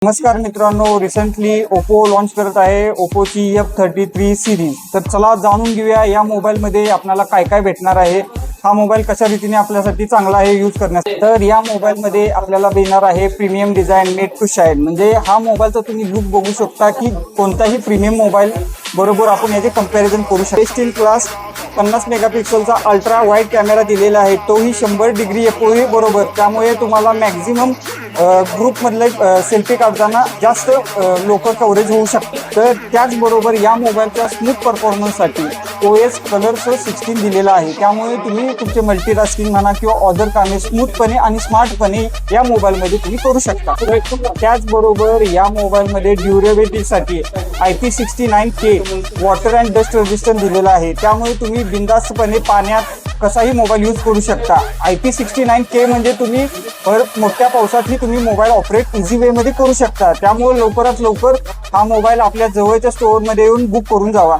नमस्कार मित्रांनो, recently Oppo launch करत आहे ओप्पोची F33 सिरीज। तर चला जाणून घेऊया या मोबाईलमध्ये आपल्याला काय काय भेटणार आहे, हा मोबाईल कशा रीतीने आपल्यासाठी चांगला आहे यूज करण्यासाठी। तर या मोबाईलमध्ये आपल्याला भेटणार आहे premium design made to shine. म्हणजे हा मोबाईलचा तुम्ही लुक बघू शकता की कोणताही प्रीमियम मोबाईल बरोबर आपण याचे कंपॅरिझन करू शकतो। स्टील क्लास 50 मेगापिक्सलचा अल्ट्रा वाईड कॅमेरा दिलेला आहे, तोही 100 डिग्री एफओव्ही बरोबर। त्यामुळे तुम्हाला मॅक्झिमम ग्रुपमधले सेल्फी काढताना जास्त लोकल कव्हरेज होऊ शकते। तर त्याचबरोबर या मोबाईलच्या स्मूथ परफॉर्मन्ससाठी OS कलर्स 16 दिलेला आहे, त्यामुळे तुम्ही तुमचे मल्टीटास्किंग म्हणा किंवा अदर कामे स्मूथपणे आणि स्मार्टपणे या मोबाईलमध्ये तुम्ही करू शकता। त्याचबरोबर या मोबाईलमध्ये ड्युरेबिलिटीसाठी IP69K water and dust resistant दिलेला आहे, त्यामुळे तुम्ही बिनधास्तपणे पाण्यात कसाही मोबाईल यूज करू शकता। IP69K म्हणजे तुम्ही मोठ्या पावसातही तुम्ही मोबाईल ऑपरेट इझी वे मध्ये करू शकता। त्यामुळे लवकरात लवकर हा मोबाईल आपल्या जवळच्या स्टोअरमध्ये येऊन बुक करून जावा।